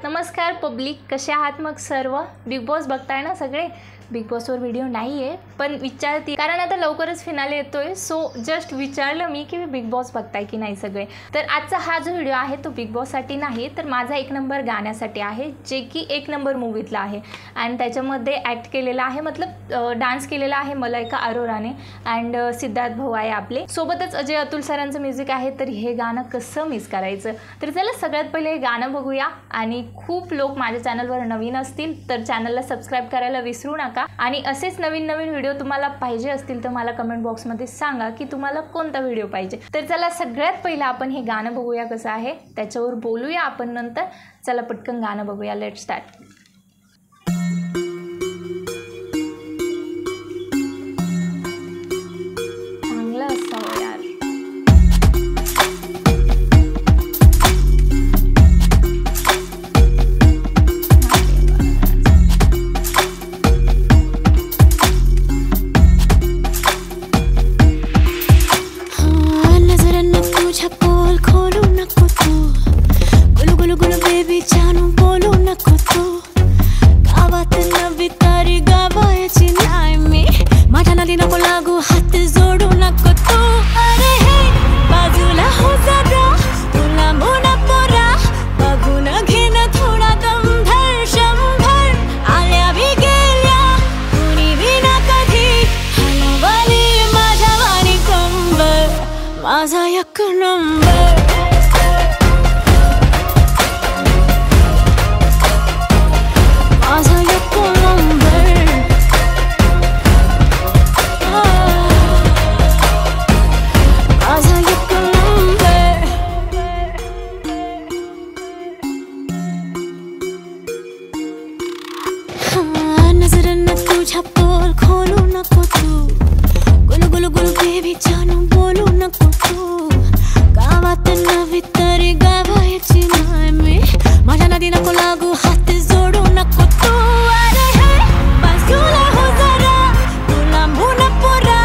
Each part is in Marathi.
नमस्कार पब्लिक, कसे आहात मग सर्व? बिग बॉस बघताय ना सगळे? बिग बॉसवर व्हिडिओ नाही आहे पण विचारते, कारण आता लवकरच फिनाले येतोय. सो जस्ट विचारलं मी की बिग बॉस बघताय की नाही सगळे. तर आजचा हा जो व्हिडिओ आहे तो बिग बॉससाठी नाही, तर माझा एक नंबर गाण्यासाठी आहे, जे की एक नंबर मूवीतला आहे. आणि त्याच्यामध्ये ॲक्ट केलेला आहे, मतलब डान्स केलेला आहे मलाइका अरोराने. अँड सिद्धार्थ भाऊ आहे आपले, सोबतच अजय अतुल सरांचं म्युझिक आहे. तर हे गाणं कसं मिस करायचं. तर चला सगळ्यात पहिले हे गाणं बघूया. आणि खूप लोक माझ्या चॅनलवर नवीन असतील तर चॅनलला सबस्क्राईब करायला विसरू नका. आणि असेच नवीन नवीन व्हिडिओ तुम्हाला पाहिजे असतील तर मला कमेंट बॉक्समध्ये सांगा की तुम्हाला कोणता व्हिडिओ पाहिजे. तर चला सगळ्यात पहिला आपण हे गाणं बघूया कसं आहे, त्याच्यावर बोलूया आपण नंतर. चला पटकन गाणं बघूया. Let start. चांगलं असावं यार. माझा एक नंबर, माझा एक नंबर, माझा एक नंबर. नजरांना तुझ्या पोल खोलू नको तू, गुलू गुलू गुलू बेबी जानू बोलू नको तू. गावात नवी तरी गावायची नाही मी, माझ्या नदी नको लागू हात जोडू नको तू. अरे हे बाजूला हो जरा, तुला मुना पोरा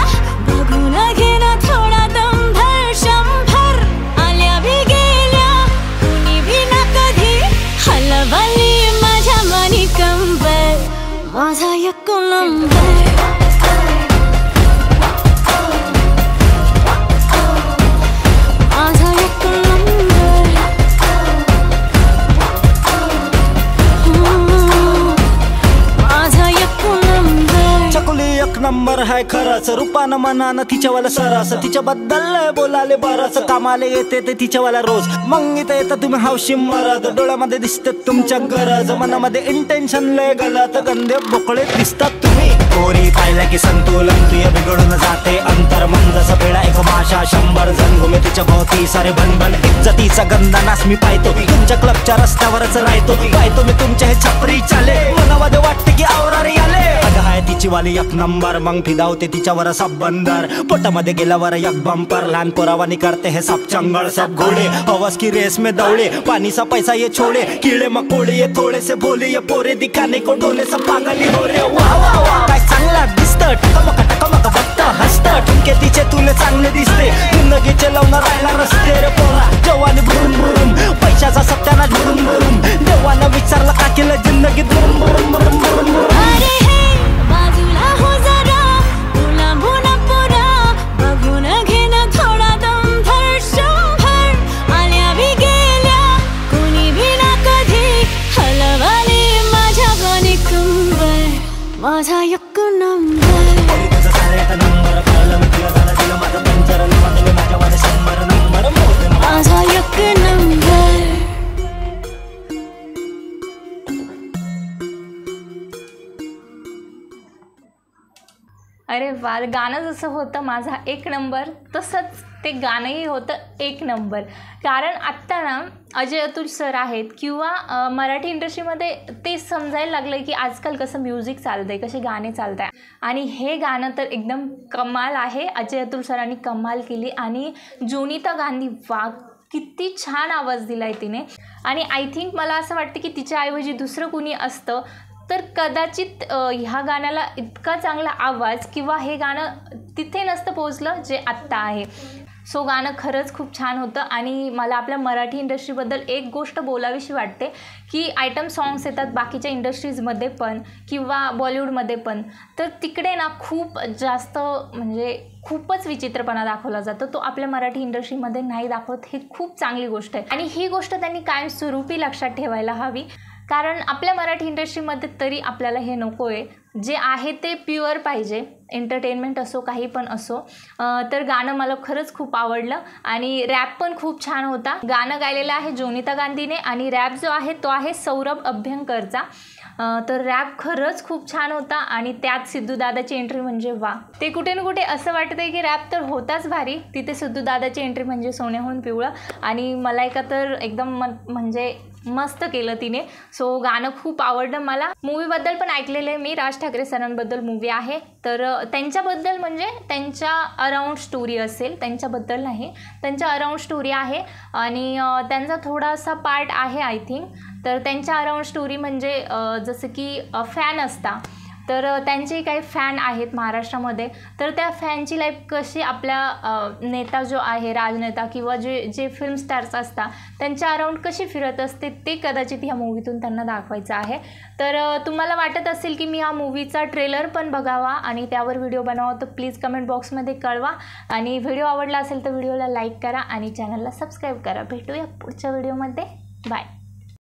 बघून घे ना थोडा दम भर. शंभर आल्या बी गेल्या कुणी बी ना कधी हलवली माझ्या मनी कंबर. माझा एक नंबर, नंबर है खरंच. रूपानं मनानं तिच्यावाला सरस, तिच्याबद्दल बोलाले बरंच. कामाला येते ते तिच्यावाला रोज, मग इथं येतं तुम्ही हौशी मरद. डोळ्यामध्ये दिसते तुमच्या गरज, मनामध्ये इंटेन्शन लय गलत. गंदे बोकळे दिसतात तुम्ही. पोरी पाहिलं की संतुलन तुझे बिघडून जाते अंतर. मन जसं पेडा एक माशा 100 जण घुमे तिच्या भोवती सारे भनभन. इज्जतीचा गंदा नास मी पाहतो, तुमच्या क्लबच्या रस्त्यावरच राहतो. पाहतो मी तुमच्या हे छपरी चाले, मनामध्ये वाटते की आवरारी आले. अगं हाय तिची वाली एक नंबर, मग फिदावते तिच्यावर सब बंदर. पोटामध्ये गेल्यावर एक बंपर, लहान पोरावानी करते हे सब चंगळ सब घोडे. हवस की रेस में दौड़े, पानी सा पैसा ये छोड़े. कीड़े मकोड़े ये थोड़े से भोले, ये पोरे दिखाने को ढोले सब पागली हो रे. वाह वाह वाह काय चांगला दिसतं, टकमक बघतं हसतं. ठुमके तिचे तुले चांगले दिसते, जिंदगीचे लावून राहिला रस्ते रे पोरा. जवानी भरून भरून, पैशाचा सत्यानाश भरून भरून. देवानं विचारलं का केलं जिंदगी भरून भरून भरून भरून. बाजूला हो जरा, तुला मुना पोरा बघून घे ना थोडा दम भर. शंभर आल्या बी गेल्या कुणी बी ना कधी हलवली माझ्या मनी कंबर. माझा एक नंबर, माझा एक नंबर. अरे वा, गाणं जसं होतं माझा एक नंबर, तसंच ते गाणंही होतं एक नंबर. कारण आत्ता ना अजय अतुल सर आहेत किंवा मराठी इंडस्ट्रीमध्ये ते समजायला लागलं की आजकाल कसं म्युझिक चालतं आहे, कसे गाणे चालत आहे. आणि हे गाणं तर एकदम कमाल आहे. अजय अतुल सरांनी कमाल केली. आणि जोनिता गांधी, वा किती छान आवाज दिला आहे तिने. आणि आय थिंक मला असं वाटतं की तिच्याऐवजी दुसरं कुणी असतं तर कदाचित ह्या गाण्याला इतका चांगला आवाज किंवा हे गाणं तिथे नसतं पोहोचलं जे आत्ता आहे. सो गाणं खरंच खूप छान होतं. आणि मला आपल्या मराठी इंडस्ट्रीबद्दल एक गोष्ट बोलावीशी वाटते की आयटम सॉंग्स येतात बाकीच्या इंडस्ट्रीजमध्ये पण किंवा बॉलिवूडमध्ये पण, तर तिकडे ना खूप जास्त म्हणजे खूपच विचित्रपणा दाखवला जातो, तो आपल्या मराठी इंडस्ट्रीमध्ये नाही दाखवत. ही खूप चांगली गोष्ट आहे आणि ही गोष्ट त्यांनी कायमस्वरूपी लक्षात ठेवायला हवी. कारण आपल्या मराठी इंडस्ट्रीमध्ये तरी आपल्याला हे नको आहे, जे आहे ते प्युअर पाहिजे, एंटरटेनमेंट असो काही पण असो. तर गाणं मला खरंच खूप आवडलं आणि रॅप पण खूप छान होता. गाणं गायलेलं आहे जोनिता गांधीने आणि रॅप जो आहे तो आहे सौरभ अभ्यंकरचा. तर रॅप खरंच खूप छान होता आणि त्यात सिद्धूदादाची एंट्री म्हणजे वा. ते कुठे ना कुठे असं वाटतं आहे की रॅप तर होताच भारी, तिथे सिद्धूदादाची एंट्री म्हणजे सोन्याहून पिवळं. आणि मलायका तर एकदम म्हणजे मस्त केलं तिने. सो गाणं खूप आवडलं मला. मूवीबद्दल पण ऐकलेलं आहे मी, राज ठाकरे सरांबद्दल मूवी आहे, तर त्यांच्याबद्दल म्हणजे त्यांच्या अराउंड स्टोरी असेल, त्यांच्याबद्दल नाही, त्यांच्या अराउंड स्टोरी आहे आणि त्यांचा थोडासा पार्ट आहे आय थिंक. तर त्यांच्या अराउंड स्टोरी म्हणजे जसं की फॅन असता, तर त्यांचे काही फॅन आहेत महाराष्ट्रामध्ये, तर त्या फॅनची लाईफ कशी आपल्या नेता जो आहे राजनेता किंवा जे फिल्म स्टार्स असतात त्यांच्या अराउंड कशी फिरत असते ते कदाचित ह्या मूवीतून त्यांना दाखवायचं आहे. तर तुम्हाला वाटत असेल की मी ह्या मूवीचा ट्रेलर पण बघावा आणि त्यावर व्हिडिओ बनवावा, तर प्लीज कमेंट बॉक्समध्ये कळवा. आणि व्हिडिओ आवडला असेल तर व्हिडिओला लाईक करा आणि चॅनलला सबस्क्राईब करा. भेटूया पुढच्या व्हिडिओमध्ये. बाय.